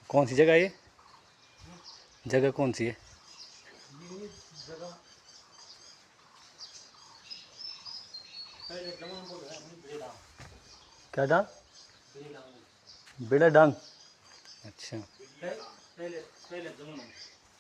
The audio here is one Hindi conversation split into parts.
कौन सी जगह है ये? जगह कौन सी है? ये जगह पहले जमान बोल रहा है बेड़ा क्या डांग? बेड़ा बेड़ा डांग। अच्छा पहले पहले जमान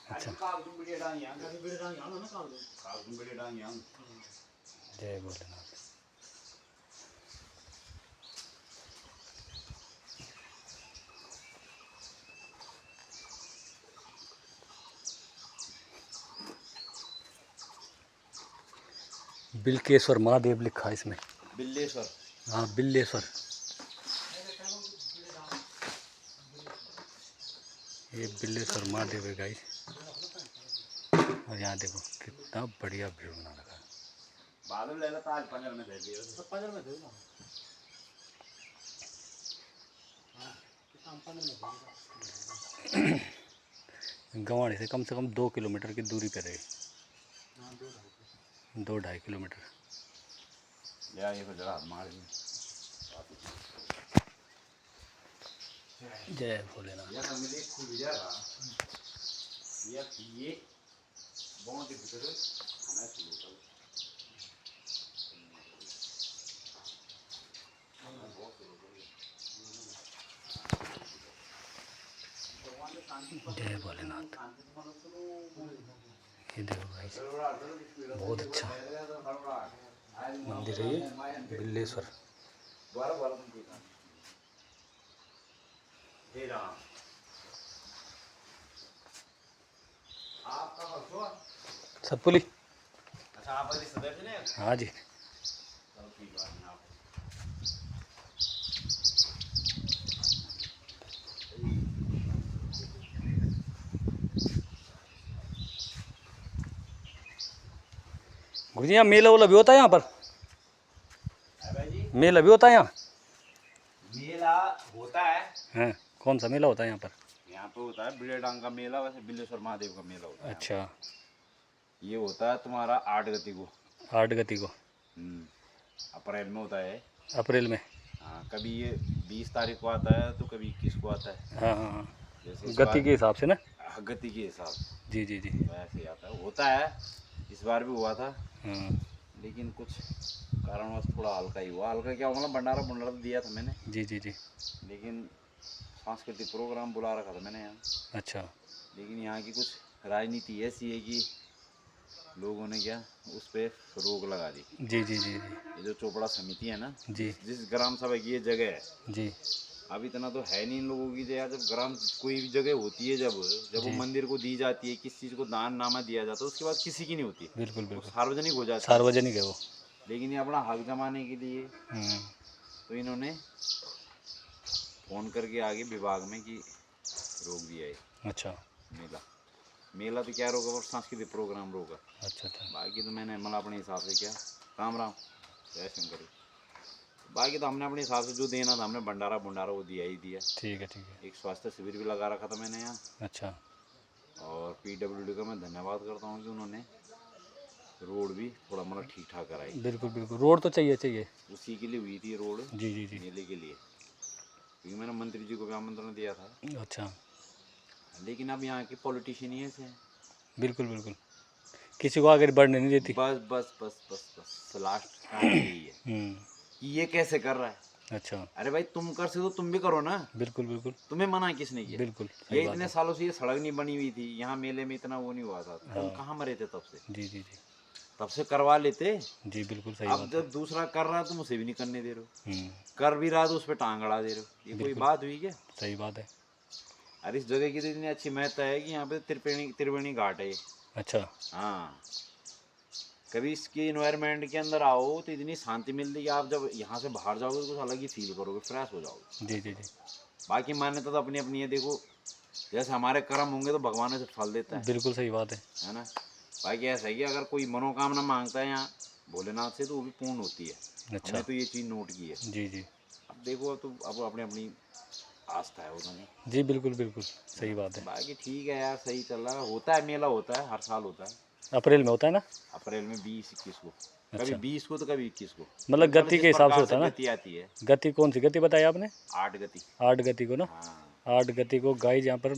अच्छा। काग तुम बेड़ा डांग यहाँ का बेड़ा डांग यहाँ ना काग तुम बेड़ा डांग यहाँ जय भोलेनाथ। बिल्केश्वर महादेव लिखा है इसमें। बिल्लेश्वर। हाँ बिल्लेश्वर। ये बिल्लेश्वर महादेव है गाइस। और यहाँ देखो कितना बढ़िया व्यू बना रखा है। बादल ले लेता आज पंजर में दे दिया तो पंजर में दे ना हां कितना पंजर में दे गवाड़ी से कम 2 किलोमीटर की दूरी पर है। हां 2-2.5 किलोमीटर। या ये को जरा मार दी। जय भोलेनाथ। यार मेरे खुल जाएगा यार ये बहुत ही भीतर खाना शुरू कर जय भोलेनाथ। ये देखो भाई बहुत अच्छा मंदिर है ये बिल्लेश्वर। सतपुली। अच्छा आप वाली सदर से नहीं? हाँ जी। चलो ठीक है आप गुरुजी यहाँ मेला वोला भी होता है यहाँ पर? मेला भी होता है यहाँ? मेला होता है। हाँ कौन सा मेला होता है यहाँ पर? यहाँ पे होता है बिड़े डांग का मेला, वैसे बिल्लेश्वर महादेव का मेला होता है। अच्छा। ये होता है तुम्हारा 8 गति को। 8 गति को। अप्रैल में होता है। अप्रैल में। हाँ कभी ये 20 तारीख को आता है तो कभी 21 को आता है। हाँ हाँ हाँ जैसे गति के हिसाब से ना? गति के हिसाब। जी जी जी। वैसे ही आता है, होता है। इस बार भी हुआ था। हाँ लेकिन कुछ कारणवश थोड़ा हल्का ही हुआ। हल्का क्या मतलब भंडारा भंडारा दिया था मैंने। जी जी जी। लेकिन सांस्कृतिक प्रोग्राम बुला रखा था मैंने यहाँ। अच्छा। लेकिन यहाँ की कुछ राजनीति ऐसी है कि लोगों ने क्या उस पर रोक लगा दी। जी जी जी जी। ये जो चोपड़ा समिति है ना जी जिस ग्राम सभा की ये जगह है जी। अब इतना तो है नहीं इन लोगों की। जगह जब ग्राम कोई भी जगह होती है जब वो मंदिर को दी जाती है, किस चीज़ को दान नामा दिया जाता है, उसके बाद किसी की नहीं होती। बिल्कुल वो बिल्कुल सार्वजनिक हो जाती है। सार्वजनिक है वो। लेकिन ये अपना हक जमाने के लिए तो इन्होंने फोन करके आगे विभाग में कि रोक दिया है। अच्छा। मेला तो क्या रोका, और सांस्कृतिक प्रोग्राम रोका। अच्छा अच्छा। बाकी तो मैंने मतलब अपने हिसाब से क्या राम राम जय शंकर। बाकी तो हमने अपने हिसाब से जो देना था हमने भंडारा भंडारा वो दिया ही दिया। ठीक है ठीक है। एक स्वास्थ्य शिविर भी लगा रखा था मैंने यहाँ। अच्छा। और PWD का मैं धन्यवाद करता हूँ कि उन्होंने रोड भी थोड़ा मतलब ठीक ठाक कराई। बिल्कुल बिल्कुल रोड तो चाहिए चाहिए। उसी के लिए हुई थी रोड। जी जी जी। मेले के लिए क्योंकि मैंने मंत्री जी को भी आमंत्रण दिया था। अच्छा। लेकिन अब यहाँ के पॉलिटिशियन ही ऐसे हैं। बिल्कुल बिल्कुल किसी को आगे बढ़ने नहीं देती। बस बस बस बस बस लास्ट टाइम यही है कि ये कैसे कर रहा है। अच्छा। अरे भाई तुम कर सकते हो, तुम भी करो ना। बिल्कुल बिल्कुल तुम्हें मना किसने किया? बिल्कुल ये इतने सालों से ये सड़क नहीं बनी हुई थी यहाँ, मेले में इतना वो नहीं हुआ था। तुम कहाँ मरे थे तब से? जी जी जी। तब से करवा लेते। जी बिल्कुल सही अब बात जब दूसरा कर रहा है तुम उसे भी नहीं करने दे रहे हो। है। कर भी रहा तो उस पर टांग अड़ा दे रहे हो। ये कोई बात हुई क्या? सही बात है। अरे इस जगह की तो इतनी अच्छी महत्ता है कि यहाँ पे त्रिवेणी घाट है। अच्छा। हाँ कभी इसके इन्वायरमेंट के अंदर आओ तो इतनी शांति मिलती है। आप जब यहाँ से बाहर जाओगे तो कुछ अलग ही फील करोगे, फ्रेश हो जाओगे। जी जी जी। बाकी मान्यता तो अपनी अपनी है। देखो जैसे हमारे कर्म होंगे तो भगवान उसे फल देता बिल्कुल सही बात है ना। बाकी ऐसा है कि अगर कोई मनोकामना मांगता है यहाँ भोलेनाथ से तो वो भी पूर्ण होती है। अच्छा। हमने तो ये चीज़ नोट की है। जी जी। अब देखो तो अब अपनी अपनी आस्था है उन्होंने। जी बिल्कुल बिल्कुल सही बात है। बाकी ठीक है यार, सही चल रहा है। होता है मेला, होता है हर साल होता है। अप्रैल में होता है ना? अप्रैल में 20-21 को। कभी 20 को तो कभी 21 को। मतलब गति जिस के हिसाब से प्रकार होता है ना। गति आती है। गति कौन सी गति बताई आपने? 8 गति। 8 गति को ना। हाँ 8 गति को गाइस यहाँ पर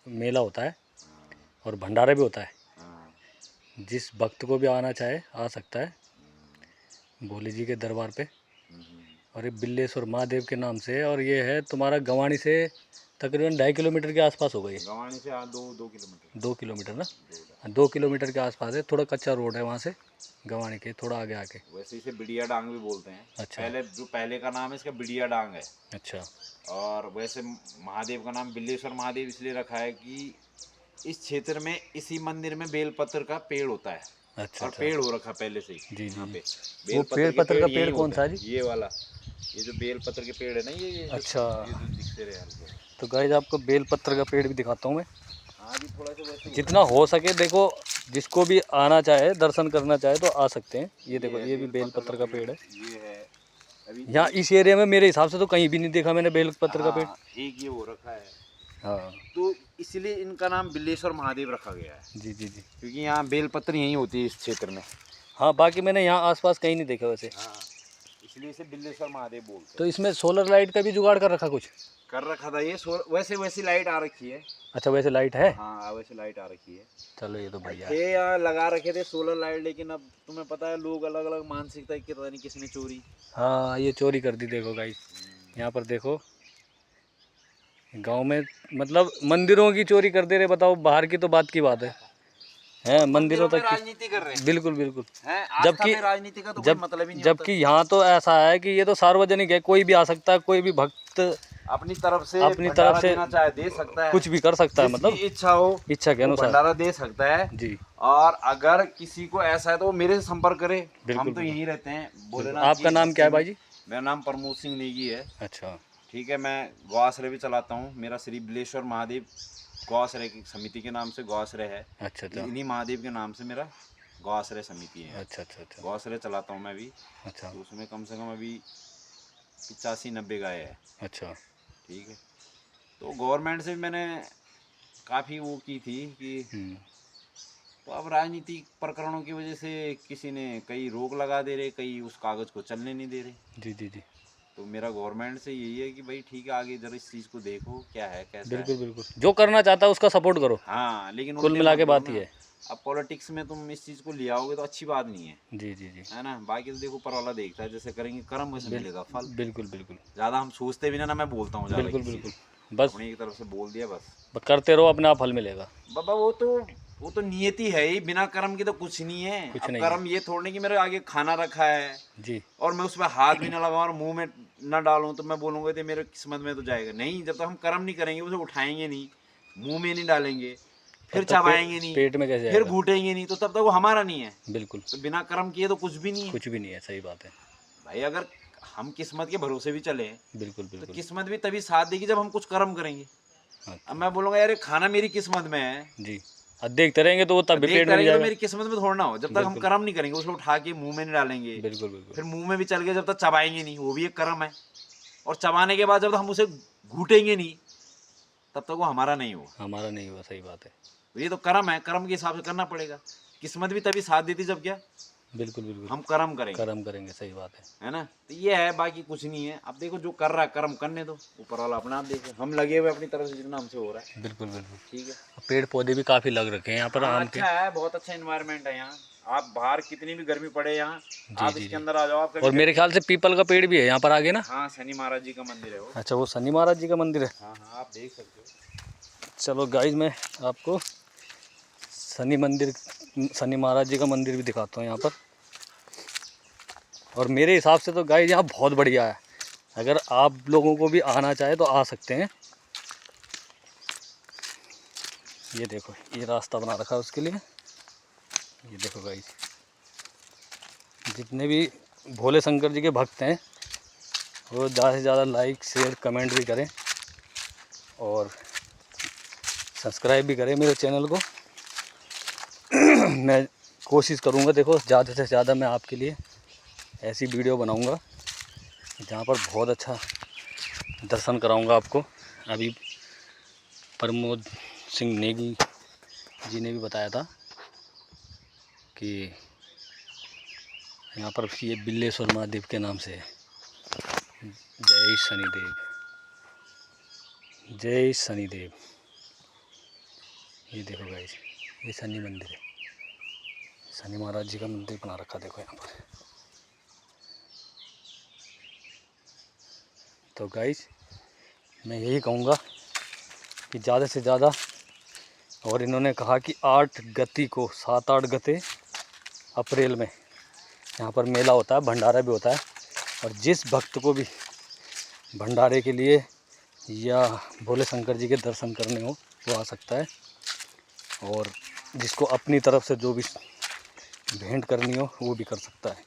मेला होता है हाँ और भंडारा भी होता है। हाँ। जिस भक्त को भी आना चाहे आ सकता है भोले जी के दरबार पे। और ये बिल्लेश्वर महादेव के नाम से है और ये है तुम्हारा गवाणी से तकरीबन 2.5 किलोमीटर के आसपास होगा ये। गवानी से 2 किलोमीटर। 2 किलोमीटर ना। 2 किलोमीटर के आसपास है। थोड़ा कच्चा रोड है वहाँ से गवाणी के थोड़ा आगे आके। वैसे इसे बिडिया डांग भी बोलते हैं। अच्छा। पहले का नाम है इसका बिडिया डांग है। अच्छा। और वैसे महादेव का नाम बिल्लेश्वर महादेव इसलिए रखा है कि इस क्षेत्र में इसी मंदिर में बेलपत्र का पेड़ होता है। अच्छा। और पेड़ हो रखा पहले से ही। जी यहाँ पे वो बेलपत्र का पेड़ यहीं कौन होते सा हैं। है जी? ये वाला, ये जो बेलपत्र के पेड़ है ना, ये अच्छा। ये जो दिखते रहे हल्के। तो गाइस आपको बेलपत्र का पेड़ भी दिखाता हूँ मैं। हाँ अभी थोड़ा सा वैसे जितना हो सके देखो, जिसको भी आना चाहे दर्शन करना चाहे तो आ सकते हैं। ये देखो है ये भी बेलपत्र का पेड़ है। ये है अभी यहाँ इस एरिया में मेरे हिसाब से तो कहीं भी नहीं देखा मैंने बेलपत्र का पेड़। हाँ, एक ये हो रखा है। हाँ तो इसलिए इनका नाम बिल्लेश्वर महादेव रखा गया है। जी जी जी। क्योंकि यहाँ बेलपत्र यहीं होती है इस क्षेत्र में। हाँ बाकी मैंने यहाँ आसपास कहीं नहीं देखा वैसे। हाँ इसलिए इसे बिल्लेश्वर महादेव बोलते तो इसमें सोलर लाइट का भी जुगाड़ कर रखा कुछ? हैं। कर रखा था ये वैसी लाइट आ रखी है। अच्छा वैसे लाइट है। हाँ वैसे लाइट आ रखी है। चलो ये तो बढ़िया है। थे यहाँ लगा रखे थे सोलर लाइट, लेकिन अब तुम्हें पता है लोग अलग अलग मानसिकता की, पता नहीं किसने चोरी। हाँ ये चोरी कर दी। देखो गाइस यहाँ पर देखो गांव में मतलब मंदिरों की चोरी कर दे रहे। बताओ बाहर की तो बात की बात है मंदिरों तक की। राजनीति कर रहे हैं। बिल्कुल बिल्कुल। हैं जबकि राजनीति का तो कोई मतलब ही नहीं जबकि यहाँ तो ऐसा है कि ये तो सार्वजनिक है, कोई भी आ सकता है, कोई भी भक्त अपनी तरफ से देना चाहे दे सकता है, कुछ भी कर सकता है। मतलब इच्छा हो इच्छा के अनुसार भंडारा दे सकता है जी। और अगर किसी को ऐसा है तो वो मेरे से संपर्क करे। हम तो यहीं रहते हैं भोलेनाथ। आपका नाम क्या है भाई जी? मेरा नाम प्रमोद सिंह नेगी है। अच्छा ठीक है। मैं गौआश्रय भी चलाता हूँ। मेरा श्री बिल्लेश्वर महादेव गौआश्रय की समिति के नाम से गौआश्रय है। अच्छा अच्छा। इन्हीं महादेव के नाम से मेरा गौआश्रय समिति है। अच्छा अच्छा अच्छा। गौआश्रय चलाता हूँ मैं भी। अच्छा। तो उसमें कम से कम अभी 85-90 गाय है। अच्छा ठीक है। तो गवर्नमेंट से भी मैंने काफ़ी वो की थी कि तो अब राजनीतिक प्रकरणों की वजह से किसी ने कई रोक लगा दे रहे, कई उस कागज़ को चलने नहीं दे रहे। जी जी जी। तो मेरा गवर्नमेंट से यही है कि भाई ठीक है आगे जरा इस चीज़ को देखो क्या है कैसा बिल्कुल है। बिल्कुल। जो करना चाहता है उसका सपोर्ट करो। हाँ लेकिन कुल मिला के बात ही है। अब पॉलिटिक्स में तुम इस चीज़ को ले आओगे तो अच्छी बात नहीं है। जी जी जी। है ना। बाकी तो देखो ऊपर वाला देखता है, जैसे करेंगे कर्म वैसे मिलेगा फल। बिल्कुल बिल्कुल। ज़्यादा हम सोचते भी ना मैं बोलता हूँ ज़्यादा। बिल्कुल बिल्कुल। बस अपनी एक तरफ से बोल दिया बस करते रहो, अपने आप फल मिलेगा। बाबा वो तो नियति है ही। बिना कर्म की तो कुछ नहीं है। कुछ नहीं कर्म ये थोड़ने कि मेरे आगे खाना रखा है जी और मैं उस पर हाथ भी ना लगाऊं और मुंह में ना डालूं तो मैं बोलूँगा तो मेरे किस्मत में तो जाएगा नहीं। जब तक हम कर्म नहीं करेंगे, उसे उठाएंगे नहीं, मुंह में नहीं डालेंगे, फिर चबाएंगे नहीं, पेट में कैसे फिर आएगा? घूटेंगे नहीं, तो तब तक वो हमारा नहीं है। बिल्कुल। तो बिना कर्म किए तो कुछ भी नहीं है। कुछ भी नहीं है। सही बात है भाई अगर हम किस्मत के भरोसे भी चले बिल्कुल तो बिल्कुल किस्मत भी तभी साथ देगी जब हम कुछ कर्म करेंगे। हाँ अब मैं बोलूँगा यार ये खाना मेरी किस्मत में है, जी। अब देखते रहेंगे तो वो तब भी पेट देखते में नहीं रहेंगे तो जाएगा। मेरी किस्मत में थोड़ा ना हो। जब तक हम कर्म नहीं करेंगे, उसको उठा के मुंह में नहीं डालेंगे, बिल्कुल बिल्कुल। फिर मुंह में भी चल गया जब तक चबाएंगे नहीं, वो भी एक कर्म है। और चबाने के बाद जब तक हम उसे घूटेंगे नहीं तब तक वो हमारा नहीं हुआ। हमारा नहीं हुआ। सही बात है। तो ये तो कर्म है, कर्म के हिसाब से करना पड़ेगा। किस्मत भी तभी साथ देती जब क्या बिल्कुल बिल्कुल हम कर्म करेंगे। कर्म करेंगे। सही बात है ना। तो ये है, बाकी कुछ नहीं है। अब देखो जो कर रहा है कर्म करने दो, ऊपर वाला अपना आप देखे। हम लगे हुए अपनी तरफ से जितना हमसे हो रहा है। बिल्कुल बिल्कुल। ठीक है। पेड़ पौधे भी काफ़ी लग रखे हैं यहाँ पर आम के। अच्छा है, बहुत अच्छा एनवायरनमेंट है यहाँ। आप बाहर कितनी भी गर्मी पड़े यहाँ आप इसके अंदर आ जाओ। आप और मेरे ख्याल से पीपल का पेड़ भी है यहाँ पर आगे ना। हाँ शनि महाराज जी का मंदिर है वो। अच्छा वो शनि महाराज जी का मंदिर है। हाँ हाँ आप देख सकते हो। चलो गाइस मैं आपको शनि महाराज जी का मंदिर भी दिखाता हूँ यहाँ पर। और मेरे हिसाब से तो गाइस यहाँ बहुत बढ़िया है। अगर आप लोगों को भी आना चाहे तो आ सकते हैं। ये देखो ये रास्ता बना रखा है उसके लिए। ये देखो गाइस जितने भी भोले शंकर जी के भक्त हैं वो ज़्यादा से ज़्यादा लाइक शेयर कमेंट भी करें और सब्सक्राइब भी करें मेरे चैनल को। मैं कोशिश करूँगा देखो ज़्यादा से ज़्यादा मैं आपके लिए ऐसी वीडियो बनाऊँगा जहाँ पर बहुत अच्छा दर्शन कराऊँगा आपको। अभी प्रमोद सिंह नेगी जी ने भी बताया था कि यहाँ पर ये बिल्लेश्वर महादेव के नाम से है। जय शनिदेव, जय शनिदेव। ये देखो गाइस, ये शनि मंदिर है, शनि महाराज जी का मंदिर बना रखा देखो यहाँ पर। तो गाइस मैं यही कहूँगा कि ज़्यादा से ज़्यादा, और इन्होंने कहा कि 8 गति को 7-8 गते अप्रैल में यहाँ पर मेला होता है, भंडारा भी होता है। और जिस भक्त को भी भंडारे के लिए या भोले शंकर जी के दर्शन करने हो वो आ सकता है, और जिसको अपनी तरफ से जो भी भेंट करनी हो वो भी कर सकता है।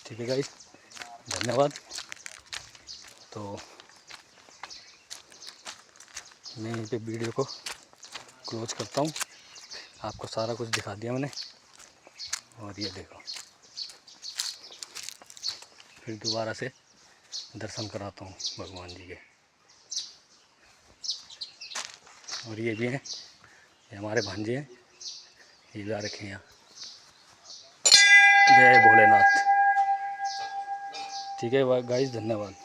ठीक है गाइस, धन्यवाद। तो मैं यहीं पे वीडियो को क्लोज करता हूँ। आपको सारा कुछ दिखा दिया मैंने, और ये देखो फिर दोबारा से दर्शन कराता हूँ भगवान जी के। और ये भी हैं, ये हमारे भांजे हैं, ये भी आ रखे हैं यहाँ। जय भोलेनाथ। ठीक है गाइस, धन्यवाद।